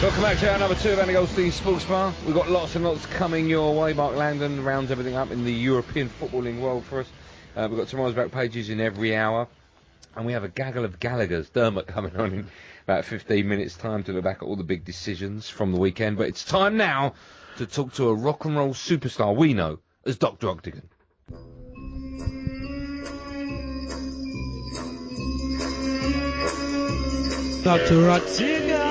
Welcome back to our number 2 of Andy Goldstein's Sports Bar. We've got lots and lots coming your way. Mark Langdon rounds everything up in the European footballing world for us. We've got tomorrow's back pages in every hour. And we have a gaggle of Gallaghers, Dermot, coming on in about 15 minutes' time to look back at all the big decisions from the weekend. But it's time now to talk to a rock and roll superstar we know as Dr. Octagon. Dr. Octagon,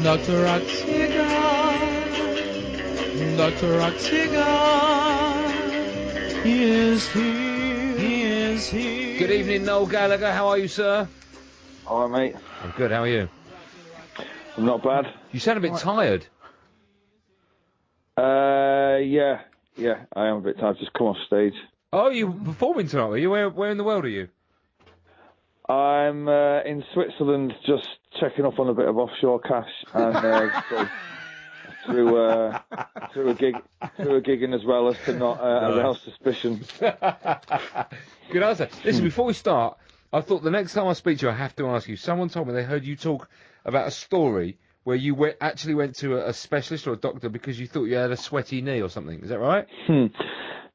Dr. Octagon, Dr. Octagon, he is here, he is here. Good evening, Noel Gallagher. How are you, sir? All right, mate. I'm good. How are you? I'm not bad. You sound a bit tired. Yeah, I am a bit tired. Just come off stage. Oh, you performing tonight? Are you? Where in the world are you? I'm in Switzerland, just checking up on a bit of offshore cash, and through a gig in as well as to not arouse suspicion. Good answer. Listen, before we start, I thought the next time I speak to you, I have to ask you. Someone told me they heard you talk about a story where you actually went to a specialist or a doctor because you thought you had a sweaty knee or something. Is that right?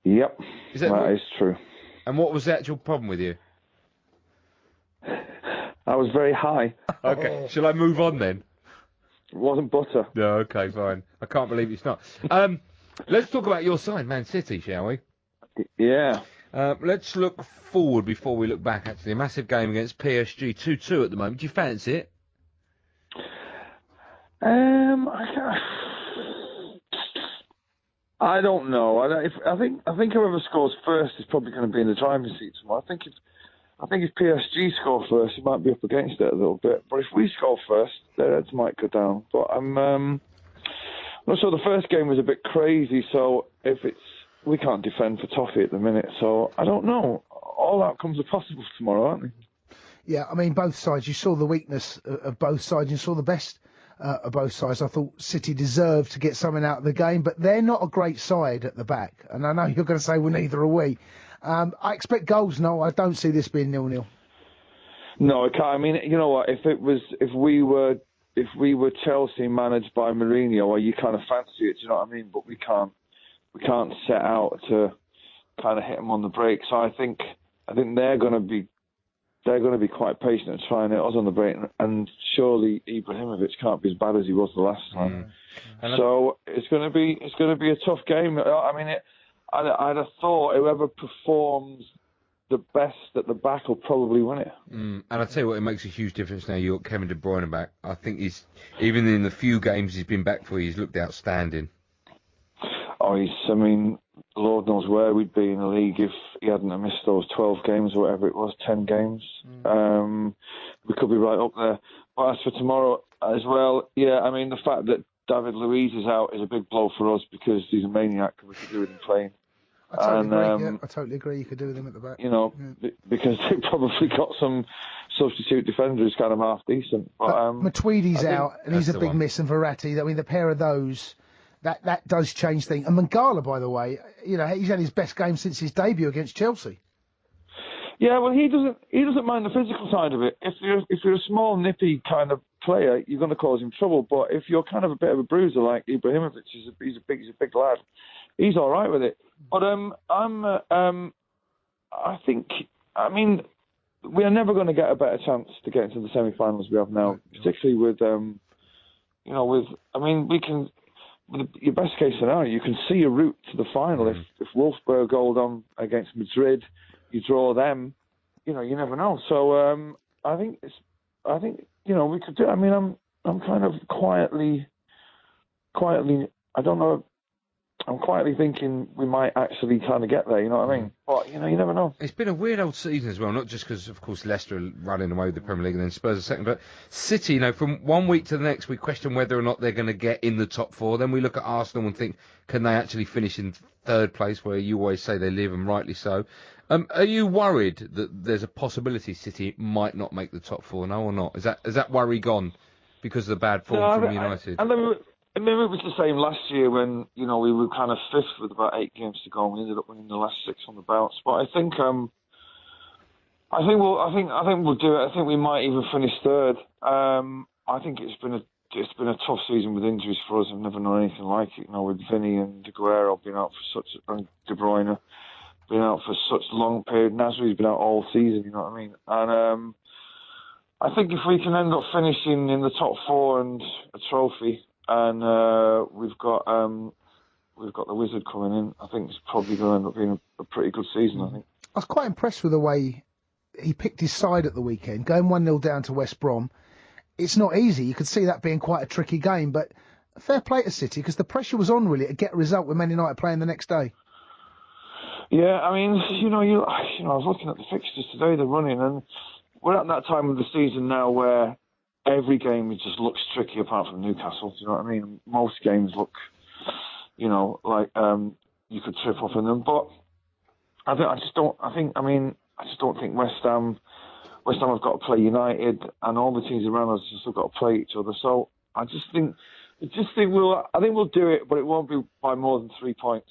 Yep, that is true. And what was the actual problem with you? I was very high. Okay, shall I move on then? It wasn't butter. No, okay, fine. I can't believe it's not. Let's talk about your side, Man City, shall we? Yeah. Let's look forward before we look back, actually. A massive game against PSG, 2-2 at the moment. Do you fancy it? I don't know. I think whoever scores first is probably going to be in the driving seat tomorrow. I think if PSG score first, it might be up against it a little bit. But if we score first, their heads might go down. But I'm not sure. The first game was a bit crazy, so we can't defend for toffee at the minute. So I don't know. All outcomes are possible tomorrow, aren't they? Yeah, I mean, both sides. You saw the weakness of both sides. You saw the best of both sides. I thought City deserved to get something out of the game, but they're not a great side at the back. And I know you're going to say, well, neither are we. I expect goals. No, I don't see this being 0-0. No, I can't. I mean, you know what? If we were Chelsea managed by Mourinho, well, you kind of fancy it. Do you know what I mean? But we can't set out to kind of hit them on the break. So I think they're going to be quite patient and trying to hit us on the break. And surely Ibrahimovic can't be as bad as he was the last time. So it's going to be a tough game. I mean, I'd have thought whoever performs the best at the back will probably win it. And I tell you what, it makes a huge difference now. You've got Kevin De Bruyne back. I think even in the few games he's been back for, he's looked outstanding. Oh, I mean, Lord knows where we'd be in the league if he hadn't have missed those 12 games or whatever it was, 10 games. We could be right up there. But as for tomorrow as well, yeah, I mean, the fact that David Luiz is out is a big blow for us because he's a maniac and we could do with him playing. I totally agree. You could do with him at the back. You know, because they probably got some substitute defenders kind of half decent. But Matuidi's out, and he's a big miss, and Verratti. I mean, the pair of those, that does change things. And Mangala, by the way, you know, he's had his best game since his debut against Chelsea. Yeah, well, he doesn't mind the physical side of it. If you're a small, nippy kind of player, you're going to cause him trouble. But if you're kind of a bit of a bruiser like Ibrahimovic, he's a big lad. He's all right with it. But I think, I mean, we are never going to get a better chance to get into the semi-finals we have now, particularly with we can, with your best case scenario, you can see a route to the final. If Wolfsburg hold on against Madrid, you draw them, you never know. So I think we could do. I mean, I'm kind of quietly. I don't know. I'm quietly thinking we might actually kind of get there, you know what I mean? But, you never know. It's been a weird old season as well, not just because, of course, Leicester are running away with the Premier League and then Spurs are second, but City, from one week to the next, we question whether or not they're going to get in the top four. Then we look at Arsenal and think, can they actually finish in third place, where you always say they live, and rightly so. Are you worried that there's a possibility City might not make the top four now or not? Is that worry gone because of the bad form from United? I mean, it was the same last year when we were kind of fifth with about 8 games to go, and we ended up winning the last 6 on the bounce. But I think we'll do it. I think we might even finish third. I think it's been a tough season with injuries for us. I've never known anything like it. With Vinny and Aguero being out for and De Bruyne being out for such a long period. Nasri's been out all season. You know what I mean? And I think if we can end up finishing in the top 4 and a trophy, and we've got the Wizard coming in, I think it's probably going to end up being a pretty good season. I think. I was quite impressed with the way he picked his side at the weekend, going 1-0 down to West Brom. It's not easy. You could see that being quite a tricky game, but fair play to City because the pressure was on really to get a result with Man United playing the next day. Yeah, I mean, I was looking at the fixtures today, they're running, and we're at that time of the season now where every game just looks tricky apart from Newcastle. Do you know what I mean? Most games look, like you could trip up in them, but I just don't think West Ham have got to play United, and all the teams around us have still got to play each other. So I think we'll do it, but it won't be by more than 3 points.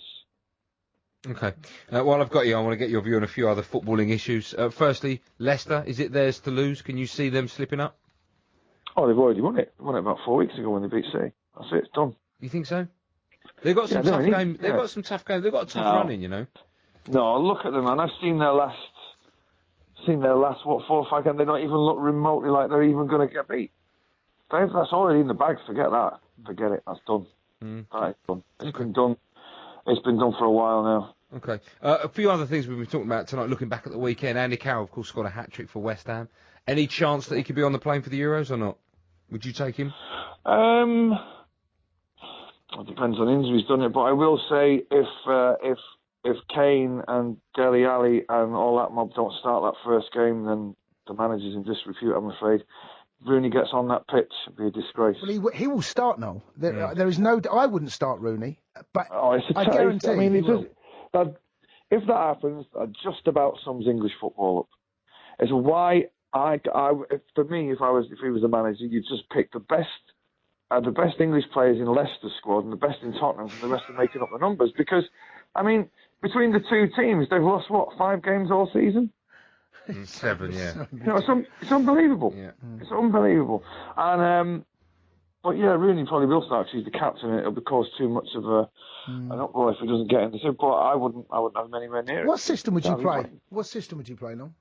Okay. While I've got you, I want to get your view on a few other footballing issues. Firstly, Leicester, is it theirs to lose? Can you see them slipping up? Oh, they've already won it. They won it about 4 weeks ago when they beat City. That's it. It's done. You think so? They've got some tough games. They've got some tough games. They've got a tough run in, No, look at them, man. I've seen their last 4 or 5 games. They don't even look remotely like they're even going to get beat. That's already in the bag. Forget that. Forget it. That's done. That's done. It's been done. It's been done for a while now. Okay. A few other things we've been talking about tonight, looking back at the weekend. Andy Carroll, of course, scored a hat-trick for West Ham. Any chance that he could be on the plane for the Euros or not? Would you take him? It depends on injuries, doesn't it? But I will say if Kane and Dele Alli and all that mob don't start that first game, then the manager's in disrepute, I'm afraid. Rooney gets on that pitch, it'd be a disgrace. Well, he will start now. There is no. I wouldn't start Rooney, but I guarantee. I mean, if that happens, that just about sums English football up. It's why for me, if he was the manager, you'd just pick the best English players in Leicester's squad and the best in Tottenham's, and the rest are making up the numbers. Because, I mean, between the two teams, they've lost 5 games all season. 7, yeah. It's unbelievable. Yeah. It's unbelievable. And but yeah, Rooney probably will start. He's the captain, and it'll cause too much of an uproar if he doesn't get in the team. But I wouldn't have him anywhere near it. What system would you play? What system would you play now?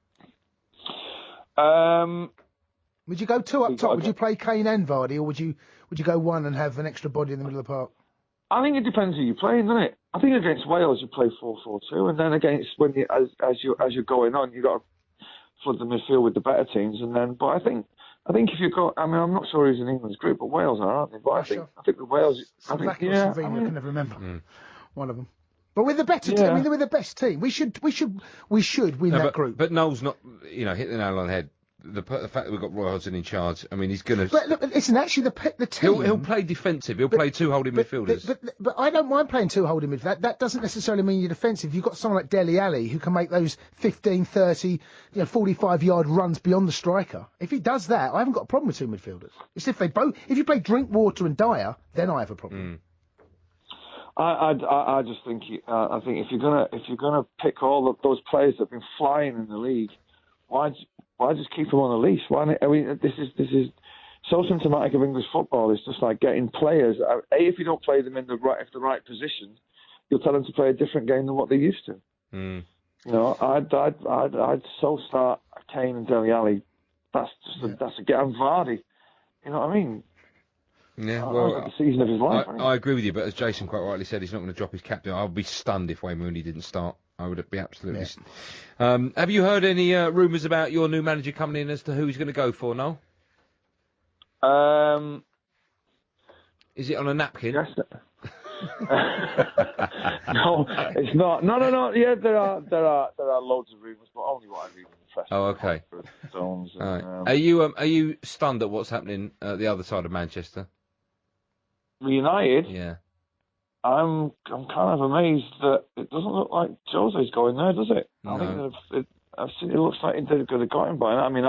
Would you go 2 up top? Would you play Kane and Vardy, or would you go 1 and have an extra body in the middle of the park? I think it depends who you're playing, doesn't it? I think against Wales you play 4-4-2, and then against as you're going on, you got to flood the midfield with the better teams, and then. But I think if you go, I mean, I'm not sure who's in England's group, but Wales are, aren't they? But I think the Wales. I can never remember. One of them. But with the better team, I mean, with the best team, we should win that group. But Noel's not, hit the nail on the head. The fact that we've got Roy Hodgson in charge, I mean, he's going to. But look, listen, actually, the team. He'll play defensive. He'll play 2 holding midfielders. But I don't mind playing 2 holding midfielders. That doesn't necessarily mean you're defensive. You've got someone like Dele Alli who can make those 15, 30, 45-yard runs beyond the striker. If he does that, I haven't got a problem with 2 midfielders. It's if you play Drinkwater and Dyer, then I have a problem. I just think I think if you're gonna pick all of those players that have been flying in the league, why just keep them on a leash? This is so symptomatic of English football. It's just like getting players. If you don't play them in the right position, you'll tell them to play a different game than what they're used to. I'd so start Kane and Dele Alli. That's a get on Vardy. You know what I mean? Yeah, well, the season of his life. I agree with you, but as Jason quite rightly said, he's not going to drop his captain. I'll be stunned if Wayne Rooney didn't start. I would be absolutely. Yeah. Have you heard any rumours about your new manager coming in as to who he's going to go for, Noel? Is it on a napkin? Yes. No, it's not. No. Yeah, there are loads of rumours, but only what I read in the press. Oh, okay. Stones and, Are you stunned at what's happening at the other side of Manchester? United? Yeah. I'm kind of amazed that it doesn't look like Jose's going there, does it? No. I think it looks like they could have got him by now. I mean,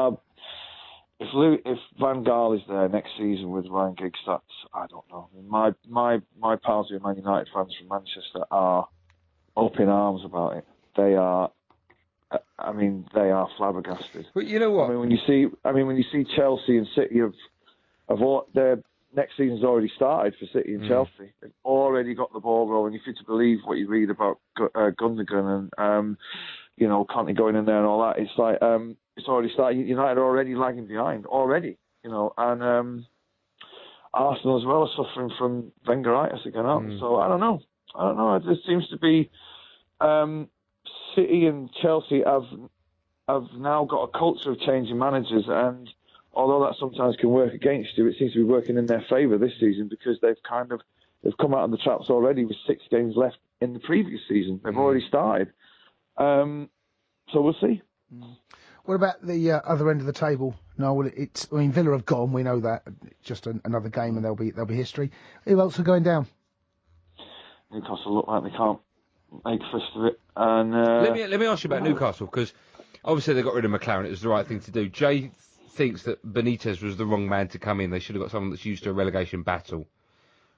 if Van Gaal is there next season with Ryan Giggs, I don't know. My pals who are Man United fans from Manchester are up in arms about it. They are flabbergasted. But you know what? I mean, when you see Chelsea and City have their next season's already started for City and Chelsea. They've already got the ball rolling. If you're to believe what you read about Gundogan and Conte going in there and all that, it's like it's already started. United are already lagging behind already, and Arsenal as well are suffering from Wengeritis again. So I don't know. It just seems to be City and Chelsea have now got a culture of changing managers, and although that sometimes can work against you, it seems to be working in their favour this season because they've come out of the traps already with 6 games left in the previous season. They've already started. So we'll see. What about the other end of the table? No, Villa have gone. We know that. Just another game, and there'll be history. Who else are going down? Newcastle look like they can't make a fist of it. And let me ask you about Newcastle, because obviously they got rid of McLaren. It was the right thing to do. Jay thinks that Benitez was the wrong man to come in. They should have got someone that's used to a relegation battle.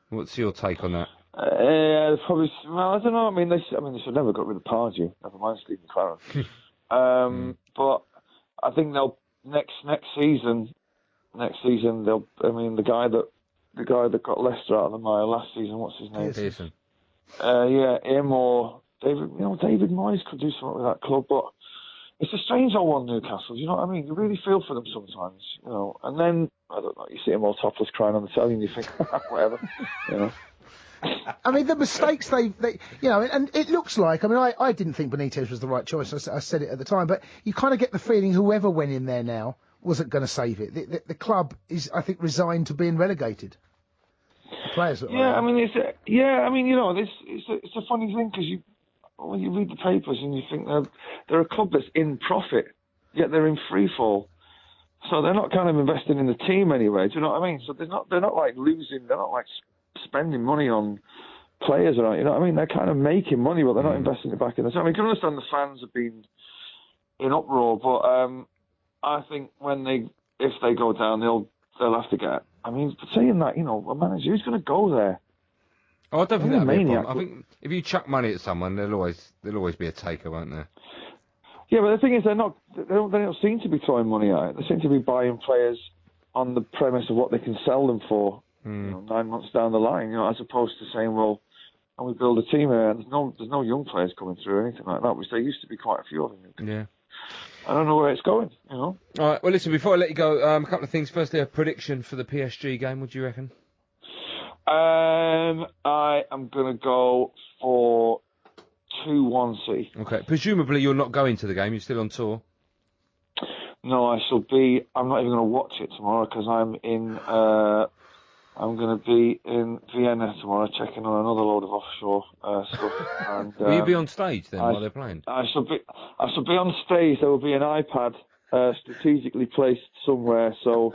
What's your take on that? Probably. Well, I don't know. I mean, they should never got rid of Pardew. Never mind Steve McLaren. But I think they'll next season they'll. I mean, the guy that got Leicester out of the mire last season. What's his name? Pearson. Him or David. David Moyes could do something with that club, but it's a strange old one, Newcastle. You know what I mean? You really feel for them sometimes, And then I don't know. You see them all topless crying on the telly, and you think, whatever, I mean, the mistakes they and it looks like. I mean, I didn't think Benitez was the right choice. I said it at the time, but you kind of get the feeling whoever went in there now wasn't going to save it. The club is, I think, resigned to being relegated. The players. It's a funny thing because when you read the papers and you think they're a club that's in profit, yet they're in free fall. So they're not kind of investing in the team anyway. Do you know what I mean? So they're not like losing. They're not like spending money on players, or you know what I mean? They're kind of making money, but they're not investing it back in the team. I mean, I can understand the fans have been in uproar, but I think if they go down, they'll have to get. I mean, saying that, a manager who's going to go there. Oh, I don't think that'll be a problem. I think if you chuck money at someone, there'll always be a taker, won't there? Yeah, but the thing is, they don't seem to be throwing money at it. They seem to be buying players on the premise of what they can sell them for 9 months down the line, as opposed to saying, well, can we build a team here? There's no young players coming through or anything like that, which there used to be quite a few of them. Yeah. I don't know where it's going, All right, well, listen, before I let you go, a couple of things. Firstly, a prediction for the PSG game. What do you reckon? I am going to go for 2-1 City. Okay. Presumably you're not going to the game. You're still on tour. No, I shall be. I'm not even going to watch it tomorrow because I'm going to be in Vienna tomorrow, checking on another load of offshore stuff. And, will you be on stage then while they're playing? I shall be on stage. There will be an iPad strategically placed somewhere, so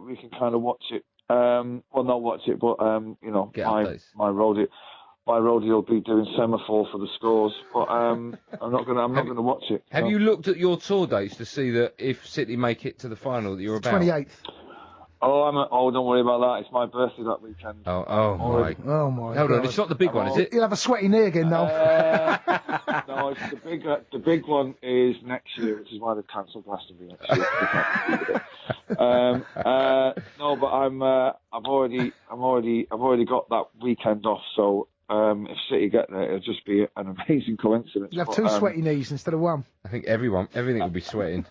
we can kind of watch it. Well, not watch it, but my roadie will be doing semaphore for the scores. But I'm not going to watch it. Have you looked at your tour dates to see that if City make it to the final that you're about? 28th. Oh, don't worry about that. It's my birthday that weekend. Oh my. Hold on, it's not the big one, is it? You'll have a sweaty knee again, though. No, the big one is next year, which is why they've cancelled Glastonbury next year. No, but I've already got that weekend off. So if City get there, it'll just be an amazing coincidence. You'll have two sweaty knees instead of one. I think everything will be sweating.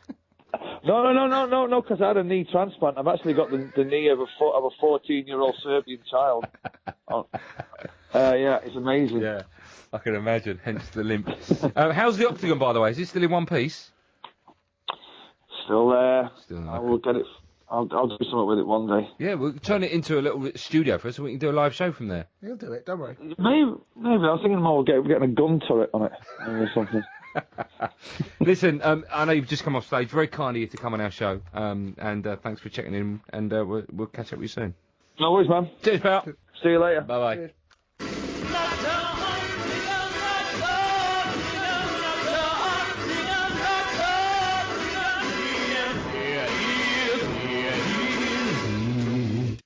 No, because I had a knee transplant. I've actually got the knee of a 14-year-old Serbian child. Yeah, it's amazing. Yeah, I can imagine, hence the limp. How's the Octagon, by the way? Is it still in one piece? Still there. I will get it. I'll do something with it one day. Yeah, we'll turn it into a little studio for us so we can do a live show from there. You'll do it, don't worry. Maybe. I was thinking more getting a gun turret on it or something. Listen, I know you've just come off stage. Very kind of you to come on our show. And thanks for checking in. And we'll catch up with you soon. No worries, man. Cheers, pal. See you later. Bye-bye.